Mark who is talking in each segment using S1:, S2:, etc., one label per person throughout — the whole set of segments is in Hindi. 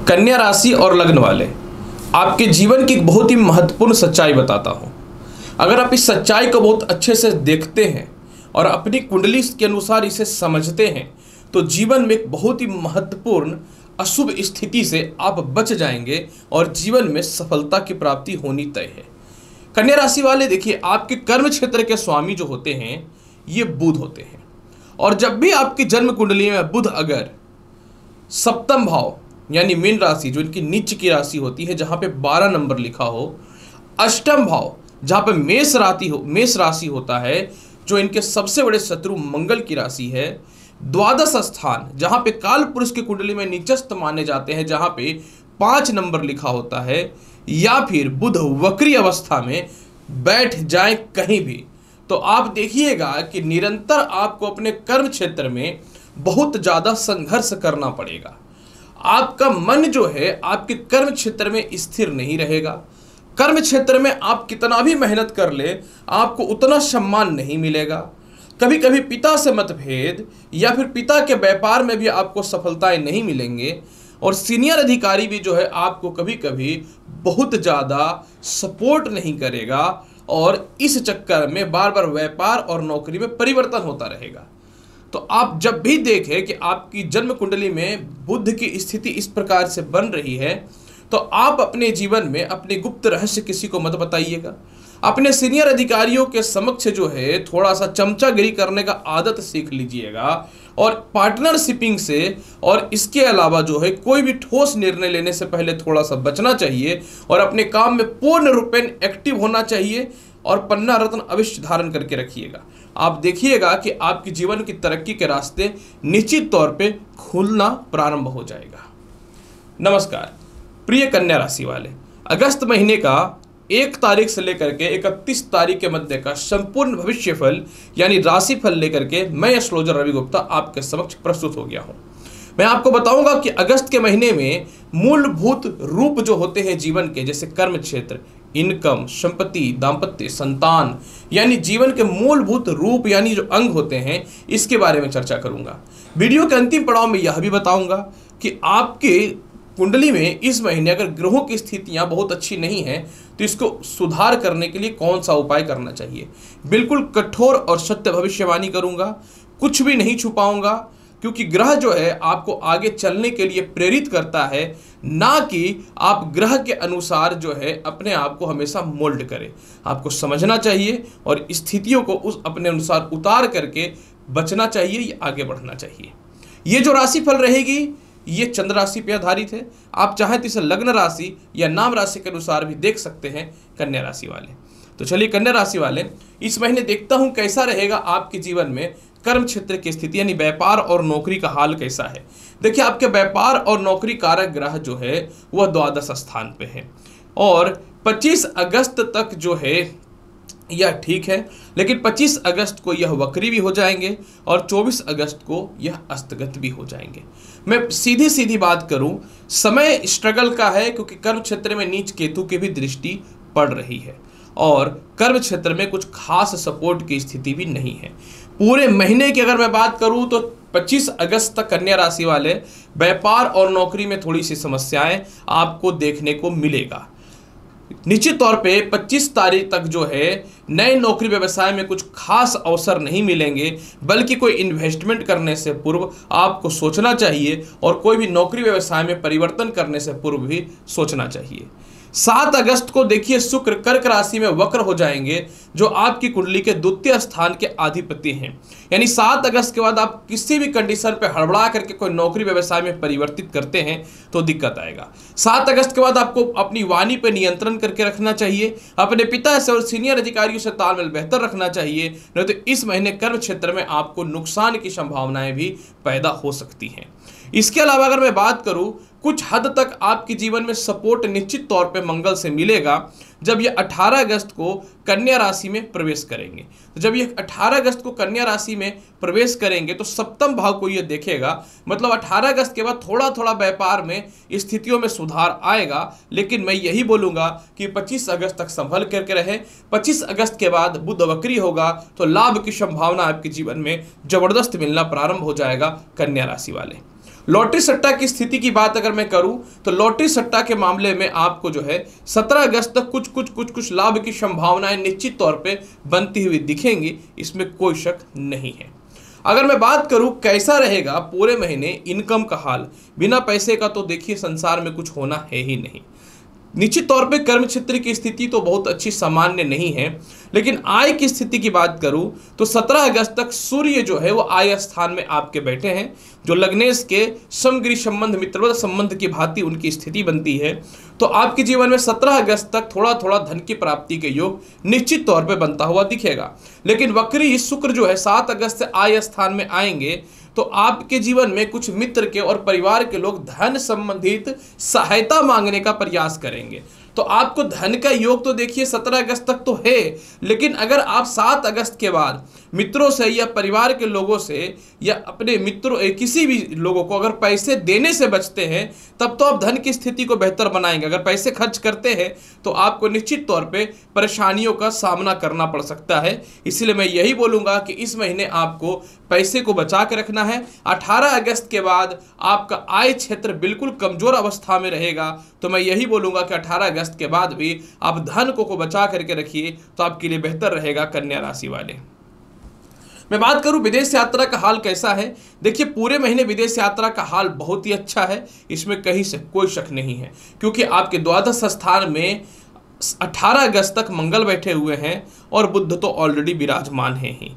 S1: कन्या राशि और लग्न वाले आपके जीवन की एक बहुत ही महत्वपूर्ण सच्चाई बताता हूं। अगर आप इस सच्चाई को बहुत अच्छे से देखते हैं और अपनी कुंडली के अनुसार इसे समझते हैं तो जीवन में एक बहुत ही महत्वपूर्ण अशुभ स्थिति से आप बच जाएंगे और जीवन में सफलता की प्राप्ति होनी तय है। कन्या राशि वाले देखिए, आपके कर्म क्षेत्र के स्वामी जो होते हैं ये बुध होते हैं, और जब भी आपकी जन्म कुंडली में बुध अगर सप्तम भाव यानी मीन राशि जो इनकी नीच की राशि होती है जहां पे 12 नंबर लिखा हो, अष्टम भाव जहां पे मेष राशि होता है जो इनके सबसे बड़े शत्रु मंगल की राशि है, द्वादश स्थान जहां पे काल पुरुष की कुंडली में नीचस्थ माने जाते हैं जहां पे 5 नंबर लिखा होता है, या फिर बुध वक्री अवस्था में बैठ जाए कहीं भी, तो आप देखिएगा कि निरंतर आपको अपने कर्म क्षेत्र में बहुत ज्यादा संघर्ष करना पड़ेगा। आपका मन जो है आपके कर्म क्षेत्र में स्थिर नहीं रहेगा। कर्म क्षेत्र में आप कितना भी मेहनत कर ले आपको उतना सम्मान नहीं मिलेगा। कभी कभी पिता से मतभेद या फिर पिता के व्यापार में भी आपको सफलताएं नहीं मिलेंगे, और सीनियर अधिकारी भी जो है आपको कभी कभी बहुत ज़्यादा सपोर्ट नहीं करेगा, और इस चक्कर में बार बार व्यापार और नौकरी में परिवर्तन होता रहेगा। तो आप जब भी देखें कि आपकी जन्म कुंडली में बुध की स्थिति इस प्रकार से बन रही है तो आप अपने जीवन में अपने गुप्त रहस्य किसी को मत बताइएगा। अपने सीनियर अधिकारियों के समक्ष जो है थोड़ा सा चमचागिरी करने का आदत सीख लीजिएगा, और पार्टनरशिपिंग से और इसके अलावा जो है कोई भी ठोस निर्णय लेने से पहले थोड़ा सा बचना चाहिए, और अपने काम में पूर्ण रूपेण एक्टिव होना चाहिए, और पन्ना रत्न अवश्य धारण करके रखिएगा। आप देखिएगा कि आपके जीवन की तरक्की के रास्ते निश्चित तौर पे खुलना प्रारंभ हो जाएगा। नमस्कार प्रिय कन्या राशि वाले, अगस्त महीने का 1 तारीख से लेकर के 31 तारीख के मध्य का संपूर्ण भविष्य फल यानी राशि फल लेकर के मैं एस्ट्रोलॉजर रवि गुप्ता आपके समक्ष प्रस्तुत हो गया हूं। मैं आपको बताऊंगा कि अगस्त के महीने में मूलभूत रूप जो होते हैं जीवन के, जैसे कर्म क्षेत्र, इनकम, संपत्ति, दाम्पत्य, संतान, यानी जीवन के मूलभूत रूप यानी जो अंग होते हैं, इसके बारे में चर्चा करूंगा। वीडियो के अंतिम पड़ाव में यह भी बताऊंगा कि आपके कुंडली में इस महीने अगर ग्रहों की स्थितियां बहुत अच्छी नहीं है तो इसको सुधार करने के लिए कौन सा उपाय करना चाहिए। बिल्कुल कठोर और सत्य भविष्यवाणी करूंगा, कुछ भी नहीं छुपाऊंगा, क्योंकि ग्रह जो है आपको आगे चलने के लिए प्रेरित करता है, ना कि आप ग्रह के अनुसार जो है अपने आप को हमेशा मोल्ड करें। आपको समझना चाहिए और स्थितियों को उस अपने अनुसार उतार करके बचना चाहिए या आगे बढ़ना चाहिए। ये जो राशि फल रहेगी ये चंद्र राशि पर आधारित है। आप चाहें तो इसे लग्न राशि या नाम राशि के अनुसार भी देख सकते हैं कन्या राशि वाले। तो चलिए कन्या राशि वाले, इस महीने देखता हूं कैसा रहेगा आपके जीवन में कर्म क्षेत्र की स्थिति यानी व्यापार और नौकरी का हाल कैसा है। देखिए, आपके व्यापार और नौकरी कारक ग्रह जो है वह द्वादश स्थान पे है, और 25 अगस्त तक जो है यह ठीक है, लेकिन 25 अगस्त को यह वक्री भी हो जाएंगे और 24 अगस्त को यह अस्तगत भी हो जाएंगे। मैं सीधी सीधी बात करूं, समय स्ट्रगल का है, क्योंकि कर्म क्षेत्र में नीच केतु की भी दृष्टि पड़ रही है, और कर्म क्षेत्र में कुछ खास सपोर्ट की स्थिति भी नहीं है। पूरे महीने की अगर मैं बात करूं तो 25 अगस्त तक कन्या राशि वाले व्यापार और नौकरी में थोड़ी सी समस्याएं आपको देखने को मिलेगा। निश्चित तौर पे 25 तारीख तक जो है नए नौकरी व्यवसाय में कुछ खास अवसर नहीं मिलेंगे, बल्कि कोई इन्वेस्टमेंट करने से पूर्व आपको सोचना चाहिए, और कोई भी नौकरी व्यवसाय में परिवर्तन करने से पूर्व भी सोचना चाहिए। 7 अगस्त को देखिए शुक्र कर्क राशि में वक्र हो जाएंगे, जो आपकी कुंडली के द्वितीय स्थान के अधिपति हैं। यानी 7 अगस्त के बाद आप किसी भी कंडीशन पे हड़बड़ा करके कोई नौकरी व्यवसाय में परिवर्तित करते हैं तो दिक्कत आएगा। 7 अगस्त के बाद आपको अपनी वाणी पे नियंत्रण करके रखना चाहिए, अपने पिता से और सीनियर अधिकारियों से तालमेल बेहतर रखना चाहिए, नहीं तो इस महीने कर्म क्षेत्र में आपको नुकसान की संभावनाएं भी पैदा हो सकती हैं। इसके अलावा अगर मैं बात करूं, कुछ हद तक आपके जीवन में सपोर्ट निश्चित तौर पे मंगल से मिलेगा जब ये 18 अगस्त को कन्या राशि में प्रवेश करेंगे। तो जब ये 18 अगस्त को कन्या राशि में प्रवेश करेंगे तो सप्तम भाव को ये देखेगा, मतलब 18 अगस्त के बाद थोड़ा थोड़ा व्यापार में स्थितियों में सुधार आएगा, लेकिन मैं यही बोलूंगा कि 25 अगस्त तक संभल करके रहे। 25 अगस्त के बाद बुध वक्री होगा तो लाभ की संभावना आपके जीवन में जबरदस्त मिलना प्रारंभ हो जाएगा कन्या राशि वाले। लॉटरी सट्टा की स्थिति की बात अगर मैं करूं तो लॉटरी सट्टा के मामले में आपको जो है 17 अगस्त तक कुछ लाभ की संभावनाएं निश्चित तौर पे बनती हुई दिखेंगी, इसमें कोई शक नहीं है। अगर मैं बात करूं कैसा रहेगा पूरे महीने इनकम का हाल, बिना पैसे का तो देखिए संसार में कुछ होना है ही नहीं। निश्चित तौर पे कर्म क्षेत्र की स्थिति तो बहुत अच्छी सामान्य नहीं है, लेकिन आय की स्थिति की बात करूं तो 17 अगस्त तक सूर्य जो है वो आय स्थान में आपके बैठे हैं, जो लग्नेश के समगृह संबंध मित्रवत संबंध की भांति उनकी स्थिति बनती है। तो आपके जीवन में 17 अगस्त तक थोड़ा थोड़ा धन की प्राप्ति के योग निश्चित तौर पे बनता हुआ दिखेगा। लेकिन वक्री शुक्र जो है 7 अगस्त से आय स्थान में आएंगे तो आपके जीवन में कुछ मित्र के और परिवार के लोग धन संबंधित सहायता मांगने का प्रयास करेंगे। तो आपको धन का योग तो देखिए 17 अगस्त तक तो है, लेकिन अगर आप 7 अगस्त के बाद मित्रों से या परिवार के लोगों से या अपने मित्रों किसी भी लोगों को अगर पैसे देने से बचते हैं तब तो आप धन की स्थिति को बेहतर बनाएंगे। अगर पैसे खर्च करते हैं तो आपको निश्चित तौर पे परेशानियों का सामना करना पड़ सकता है। इसलिए मैं यही बोलूँगा कि इस महीने आपको पैसे को बचा के रखना है। 18 अगस्त के बाद आपका आय क्षेत्र बिल्कुल कमजोर अवस्था में रहेगा, तो मैं यही बोलूँगा कि 18 अगस्त के बाद भी आप धन को बचा करके रखिए तो आपके लिए बेहतर रहेगा। कन्या राशि वाले, मैं बात करूं विदेश यात्रा का हाल कैसा है। देखिए पूरे महीने विदेश यात्रा का हाल बहुत ही अच्छा है, इसमें कहीं से कोई शक नहीं है, क्योंकि आपके द्वादश स्थान में 18 अगस्त तक मंगल बैठे हुए हैं और बुध तो ऑलरेडी विराजमान हैं ही।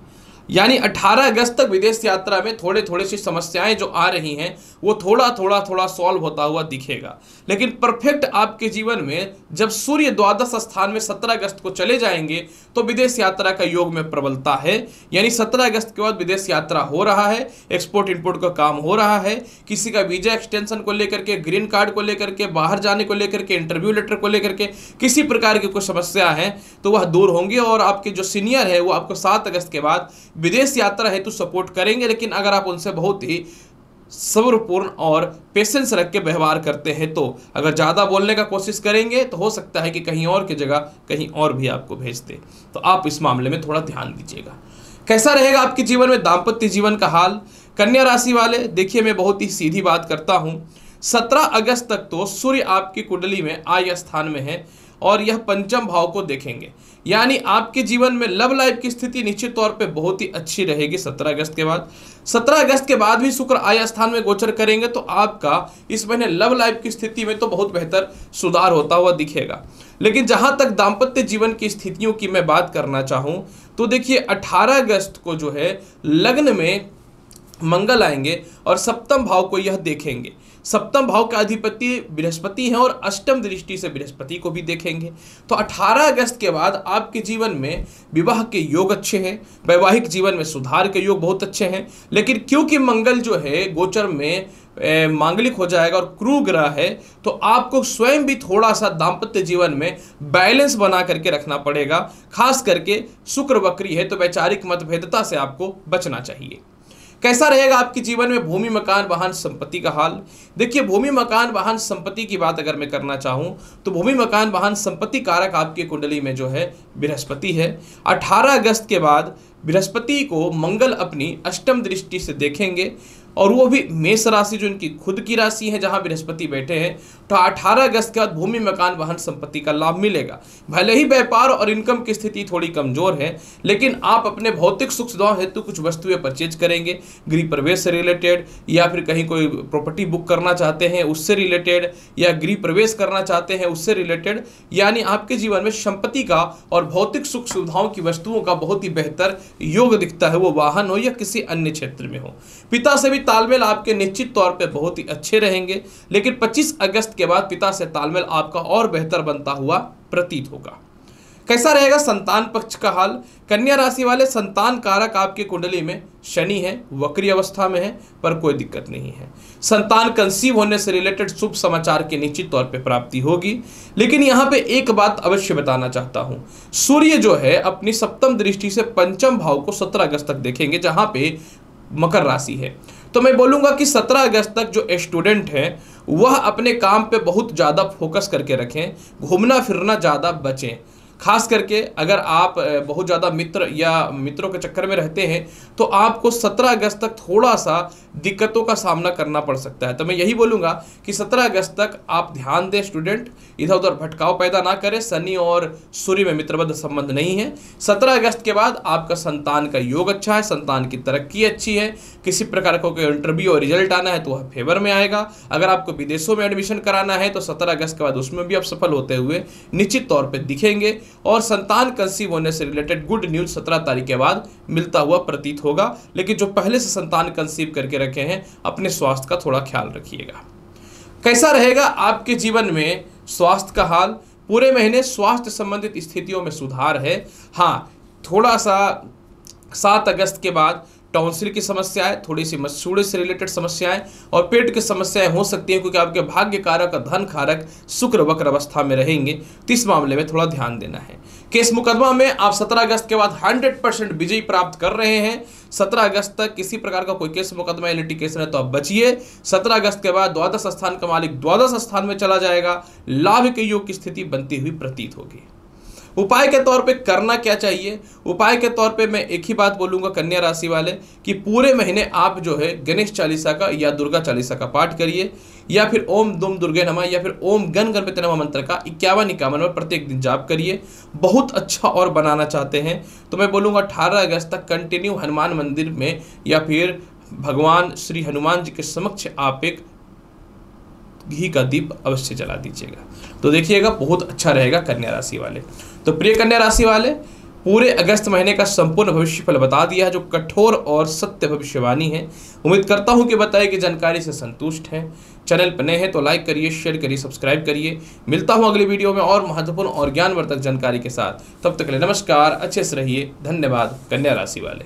S1: यानी 18 अगस्त तक विदेश यात्रा में थोड़े सी समस्याएं जो आ रही हैं वो थोड़ा सॉल्व होता हुआ दिखेगा। लेकिन परफेक्ट आपके जीवन में जब सूर्य द्वादश स्थान में 17 अगस्त को चले जाएंगे तो विदेश यात्रा का योग में प्रबलता है। यानी 17 अगस्त के बाद विदेश यात्रा हो रहा है, एक्सपोर्ट इंपोर्ट का काम हो रहा है, किसी का वीजा एक्सटेंशन को लेकर के, ग्रीन कार्ड को लेकर के, बाहर जाने को लेकर के, इंटरव्यू लेटर को लेकर के किसी प्रकार की कोई समस्या है तो वह दूर होंगी और आपके जो सीनियर है वो आपको 7 अगस्त के बाद विदेश यात्रा हेतु सपोर्ट करेंगे। लेकिन अगर आप उनसे बहुत ही सब्रपूर्ण और पेशेंस रख के व्यवहार करते हैं तो अगर ज़्यादा बोलने का कोशिश करेंगे तो हो सकता है कि कहीं और की जगह कहीं और भी आपको भेज दे। तो आप इस मामले में थोड़ा ध्यान दीजिएगा। कैसा रहेगा आपके जीवन में दाम्पत्य जीवन का हाल। कन्या राशि वाले, देखिए मैं बहुत ही सीधी बात करता हूँ। 17 अगस्त तक तो सूर्य आपकी कुंडली में आय स्थान में है और यह पंचम भाव को देखेंगे, यानी आपके जीवन में लव लाइफ की स्थिति निश्चित तौर पे बहुत ही अच्छी रहेगी। 17 अगस्त के बाद 17 अगस्त के बाद भी शुक्र आय स्थान में गोचर करेंगे तो आपका इस महीने लव लाइफ की स्थिति में तो बहुत बेहतर सुधार होता हुआ दिखेगा। लेकिन जहां तक दाम्पत्य जीवन की स्थितियों की मैं बात करना चाहूं तो देखिए 18 अगस्त को जो है लग्न में मंगल आएंगे और सप्तम भाव को यह देखेंगे। सप्तम भाव का अधिपति बृहस्पति है और अष्टम दृष्टि से बृहस्पति को भी देखेंगे। तो 18 अगस्त के बाद आपके जीवन में विवाह के योग अच्छे हैं, वैवाहिक जीवन में सुधार के योग बहुत अच्छे हैं। लेकिन क्योंकि मंगल जो है गोचर में मांगलिक हो जाएगा और क्रू ग्रह है तो आपको स्वयं भी थोड़ा सा दाम्पत्य जीवन में बैलेंस बना करके रखना पड़ेगा। खास करके शुक्र वक्री है तो वैचारिक मतभेदता से आपको बचना चाहिए। कैसा रहेगा आपके जीवन में भूमि मकान वाहन संपत्ति का हाल। देखिए भूमि मकान वाहन संपत्ति की बात अगर मैं करना चाहूँ तो भूमि मकान वाहन संपत्ति कारक आपकी कुंडली में जो है बृहस्पति है। 18 अगस्त के बाद बृहस्पति को मंगल अपनी अष्टम दृष्टि से देखेंगे और वो भी मेष राशि जो इनकी खुद की राशि है जहां बृहस्पति बैठे हैं। तो 18 अगस्त के बाद भूमि मकान वाहन संपत्ति का लाभ मिलेगा। भले ही व्यापार और इनकम की स्थिति थोड़ी कमजोर है, लेकिन आप अपने भौतिक सुख सुविधा हेतु कुछ वस्तुएं परचेज करेंगे, गृह प्रवेश से रिलेटेड या फिर कहीं कोई प्रॉपर्टी बुक करना चाहते हैं उससे रिलेटेड या गृह प्रवेश करना चाहते हैं उससे रिलेटेड। यानी आपके जीवन में संपत्ति का और भौतिक सुख सुविधाओं की वस्तुओं का बहुत ही बेहतर योग दिखता है, वो वाहन हो या किसी अन्य क्षेत्र में हो। पिता से भी तालमेल आपके निश्चित तौर पे बहुत ही अच्छे रहेंगे, लेकिन 25 अगस्त के बाद पिता से तालमेल आपका और बेहतर बनता हुआ प्रतीत होगा। कैसा रहेगा संतान पक्ष का हाल। कन्या राशि वाले, संतान कारक आपके कुंडली में शनि है, वक्री अवस्था में है, पर कोई दिक्कत नहीं है। संतान कंसीव होने से रिलेटेड शुभ समाचार की निश्चित तौर पे प्राप्ति होगी। लेकिन यहाँ पे एक बात अवश्य बताना चाहता हूँ, सूर्य जो है अपनी सप्तम दृष्टि से पंचम भाव को 17 अगस्त तक देखेंगे जहाँ पे मकर राशि है। तो मैं बोलूँगा कि 17 अगस्त तक जो स्टूडेंट हैं वह अपने काम पे बहुत ज़्यादा फोकस करके रखें, घूमना फिरना ज़्यादा बचें। खास करके अगर आप बहुत ज़्यादा मित्र या मित्रों के चक्कर में रहते हैं तो आपको 17 अगस्त तक थोड़ा सा दिक्कतों का सामना करना पड़ सकता है। तो मैं यही बोलूँगा कि 17 अगस्त तक आप ध्यान दें स्टूडेंट, इधर उधर भटकाव पैदा ना करें। शनि और सूर्य में मित्रबद्ध संबंध नहीं है। 17 अगस्त के बाद आपका संतान का योग अच्छा है, संतान की तरक्की अच्छी है। किसी प्रकार का कोई इंटरव्यू और रिजल्ट आना है तो वह फेवर में आएगा। अगर आपको विदेशों में एडमिशन कराना है तो 17 अगस्त के बाद उसमें भी आप सफल होते हुए निश्चित तौर पर दिखेंगे और संतान कंसीव होने से रिलेटेड गुड न्यूज 17 तारीख के बाद मिलता हुआ प्रतीत होगा। लेकिन जो पहले से संतान कंसीव करके रखे हैं अपने स्वास्थ्य का थोड़ा ख्याल रखिएगा। कैसा रहेगा आपके जीवन में स्वास्थ्य का हाल? पूरे महीने स्वास्थ्य संबंधित स्थितियों में सुधार है। हाँ, थोड़ा सा 7 अगस्त के बाद टॉन्सिल की समस्याएं, थोड़ी सी मसूड़े से रिलेटेड समस्याएं और पेट की समस्याएं हो सकती हैं, क्योंकि आपके भाग्य कारक और धन कारक शुक्र वक्र अवस्था में रहेंगे। तो इस मामले में थोड़ा ध्यान देना है। केस मुकदमा में आप 17 अगस्त के बाद 100% विजय प्राप्त कर रहे हैं। 17 अगस्त तक किसी प्रकार का कोई केस मुकदमा या लिटिगेशन है तो आप बचिए। 17 अगस्त के बाद द्वादश स्थान का मालिक द्वादश स्थान में चला जाएगा। लाभ के योग की स्थिति बनती हुई प्रतीत होगी। उपाय के तौर पे करना क्या चाहिए? उपाय के तौर पे मैं एक ही बात बोलूंगा कन्या राशि वाले कि पूरे महीने आप जो है गणेश चालीसा का या दुर्गा चालीसा का पाठ करिए, या फिर ओम दुम दुर्गे नमः या फिर ओम गण गणपति नमः मंत्र का 51 में प्रत्येक दिन जाप करिए। बहुत अच्छा और बनाना चाहते हैं तो मैं बोलूँगा 18 अगस्त तक कंटिन्यू हनुमान मंदिर में या फिर भगवान श्री हनुमान जी के समक्ष आप एक घी का दीप अवश्य जला दीजिएगा। तो देखिएगा बहुत अच्छा रहेगा कन्या राशि वाले। तो प्रिय कन्या राशि वाले, पूरे अगस्त महीने का संपूर्ण भविष्य फल बता दिया है जो कठोर और सत्य भविष्यवाणी है। उम्मीद करता हूं कि बताई कि जानकारी से संतुष्ट हैं। चैनल पर नए हैं तो लाइक करिए, शेयर करिए, सब्सक्राइब करिए। मिलता हूं अगली वीडियो में और महत्वपूर्ण और ज्ञानवर्धक जानकारी के साथ। तब तक के लिए नमस्कार, अच्छे से रहिए। धन्यवाद कन्या राशि वाले।